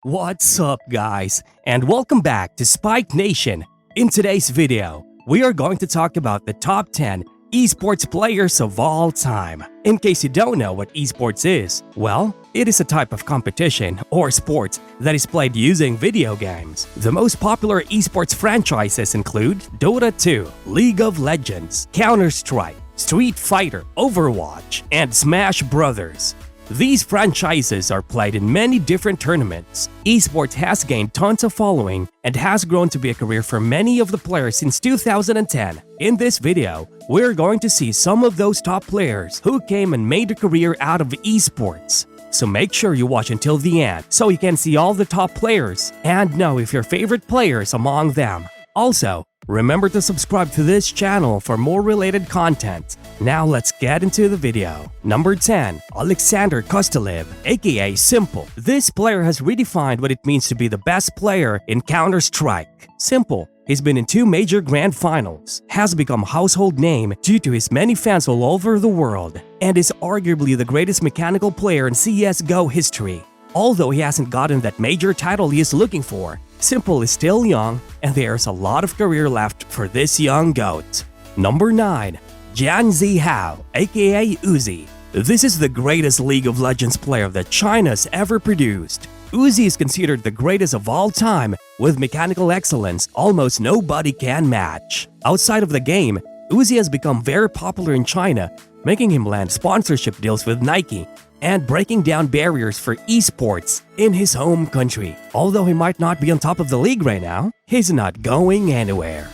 What's up guys, and welcome back to SpikeNation. In today's video, we are going to talk about the top 10 esports players of all time. In case you don't know what esports is, well, it is a type of competition or sport that is played using video games. The most popular esports franchises include Dota 2, League of Legends, Counter-Strike, Street Fighter, Overwatch, and Smash Brothers. These franchises are played in many different tournaments. Esports has gained tons of following and has grown to be a career for many of the players since 2010. In this video, we're going to see some of those top players who came and made a career out of esports. So make sure you watch until the end so you can see all the top players and know if your favorite player is among them. Also, remember to subscribe to this channel for more related content. Now let's get into the video. Number 10. Alexander Costelli, aka Simple. This player has redefined what it means to be the best player in Counter-Strike. Simple, he's been in 2 major grand finals, has become a household name due to his many fans all over the world, and is arguably the greatest mechanical player in CSGO history. Although he hasn't gotten that major title he is looking for, Simple is still young, and there's a lot of career left for this young GOAT. Number 9. Jian Zihao, aka Uzi. This is the greatest League of Legends player that China's ever produced. Uzi is considered the greatest of all time, with mechanical excellence almost nobody can match. Outside of the game, Uzi has become very popular in China, making him land sponsorship deals with Nike and breaking down barriers for esports in his home country. Although he might not be on top of the league right now, he's not going anywhere.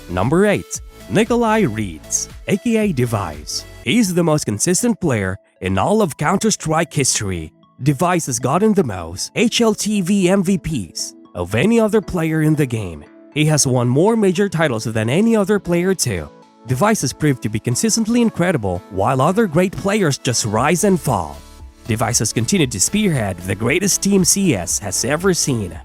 Number 8. Nikolai Reeds, aka Device. He's the most consistent player in all of Counter-Strike history. Device has gotten the most HLTV MVPs of any other player in the game. He has won more major titles than any other player too. Device has proved to be consistently incredible, while other great players just rise and fall. Device has continued to spearhead the greatest team CS has ever seen.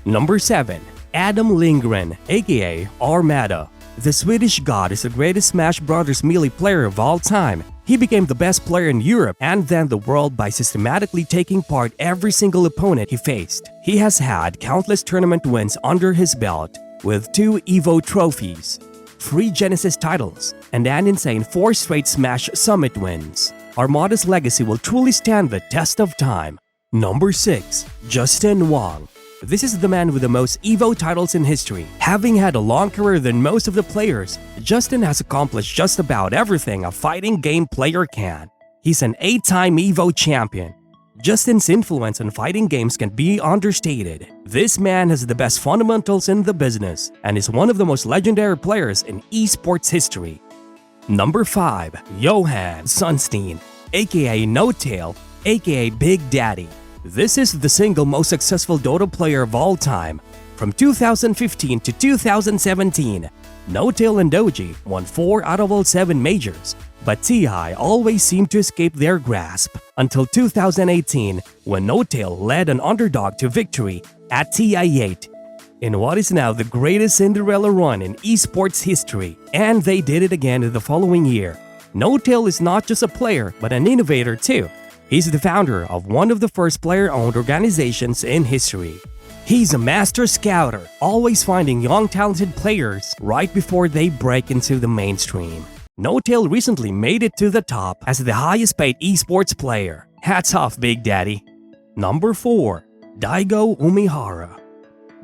Number 7. Adam Lindgren, aka Armada. The Swedish god is the greatest Smash Brothers melee player of all time. He became the best player in Europe and then the world by systematically taking part every single opponent he faced. He has had countless tournament wins under his belt, with 2 EVO trophies, 3 Genesis titles, and an insane 4 straight Smash Summit wins. Armada's legacy will truly stand the test of time. Number 6. Justin Wong. This is the man with the most EVO titles in history. Having had a long career than most of the players, Justin has accomplished just about everything a fighting game player can. He's an 8-time EVO champion. Justin's influence on fighting games can be understated. This man has the best fundamentals in the business and is one of the most legendary players in esports history. Number 5. Johan Sunstein, aka No Tail, aka Big Daddy. This is the single most successful Dota player of all time. From 2015 to 2017, No Tail and Doji won 4 out of all 7 majors, but TI always seemed to escape their grasp until 2018 when No Tail led an underdog to victory at TI8 in what is now the greatest Cinderella run in esports history, and they did it again in the following year. No Tail is not just a player but an innovator too. He's the founder of one of the first player-owned organizations in history. He's a master scouter, always finding young talented players right before they break into the mainstream. No Tail recently made it to the top as the highest paid esports player. Hats off, Big Daddy. Number 4. Daigo Umihara.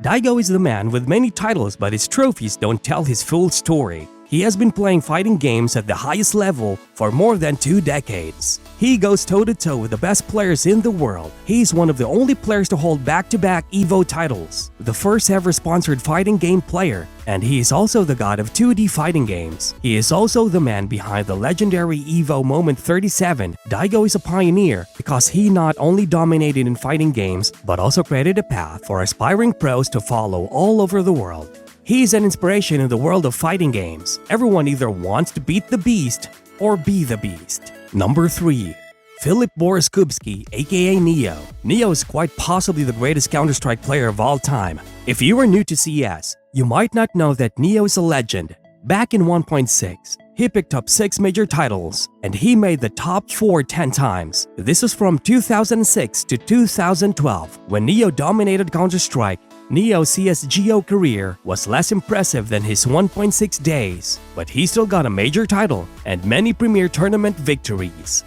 Daigo is the man with many titles, but his trophies don't tell his full story. He has been playing fighting games at the highest level for more than 2 decades. He goes toe-to-toe with the best players in the world. He's one of the only players to hold back-to-back EVO titles, the first ever sponsored fighting game player, and he is also the god of 2D fighting games. He is also the man behind the legendary EVO Moment 37. Daigo is a pioneer because he not only dominated in fighting games, but also created a path for aspiring pros to follow all over the world. He's an inspiration in the world of fighting games. Everyone either wants to beat the beast or be the beast. Number 3. Filip Boryskubski, aka Neo. Neo is quite possibly the greatest Counter-Strike player of all time. If you are new to CS, you might not know that Neo is a legend. Back in 1.6, He picked up 6 major titles, and he made the top 4 10 times. This was from 2006 to 2012, when Neo dominated Counter-Strike. Neo's CSGO career was less impressive than his 1.6 days, but he still got a major title and many premier tournament victories.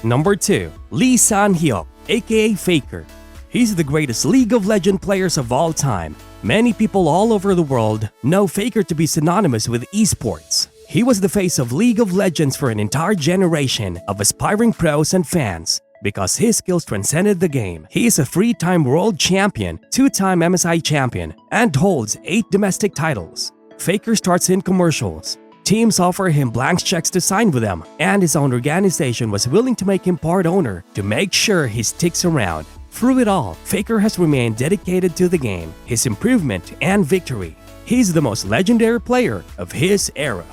Number 2. Lee Sanjo Aka Faker. He's the greatest League of Legends players of all time. Many people all over the world know Faker to be synonymous with esports. He was the face of League of Legends for an entire generation of aspiring pros and fans because his skills transcended the game. He is a 3-time world champion, 2-time MSI champion, and holds 8 domestic titles. Faker starts in commercials. Teams offer him blank checks to sign with them, and his own organization was willing to make him part owner to make sure he sticks around. Through it all, Faker has remained dedicated to the game, his improvement, and victory. He's the most legendary player of his era.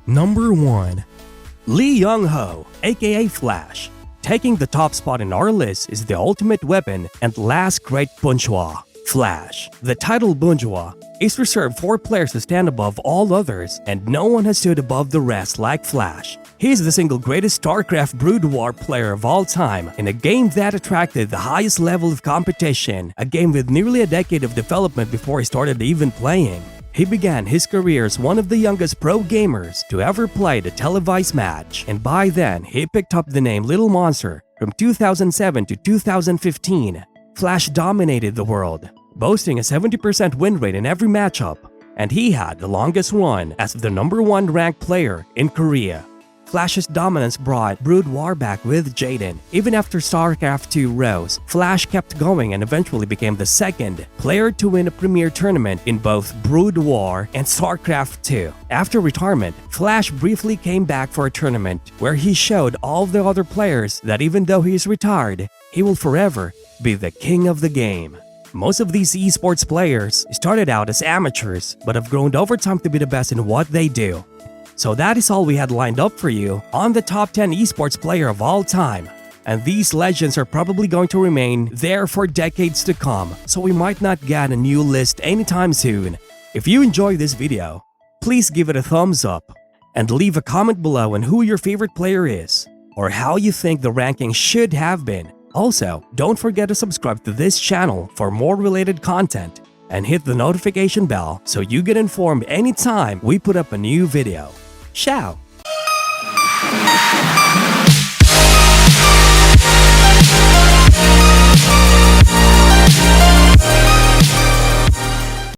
Number 1. Lee Yong-Ho Aka Flash. Taking the top spot in our list is the ultimate weapon and last great bourgeois, Flash. The title bourgeois is reserved for players to stand above all others, and no one has stood above the rest like Flash. He is the single greatest StarCraft Brood War player of all time in a game that attracted the highest level of competition, a game with nearly a decade of development before he started even playing. He began his career as one of the youngest pro gamers to ever play a televised match, and by then he picked up the name Little Monster. From 2007 to 2015, Flash dominated the world, boasting a 70% win rate in every matchup, and he had the longest run as the number 1 ranked player in Korea. Flash's dominance brought Brood War back with Jaden. Even after StarCraft 2 rose, Flash kept going and eventually became the second player to win a premier tournament in both Brood War and StarCraft 2. After retirement, Flash briefly came back for a tournament where he showed all the other players that even though he is retired, he will forever be the king of the game. Most of these esports players started out as amateurs but have grown over time to be the best in what they do. So that is all we had lined up for you on the top 10 esports player of all time. And these legends are probably going to remain there for decades to come, so we might not get a new list anytime soon. If you enjoyed this video, please give it a thumbs up and leave a comment below on who your favorite player is or how you think the ranking should have been. Also, don't forget to subscribe to this channel for more related content and hit the notification bell so you get informed anytime we put up a new video. Ciao!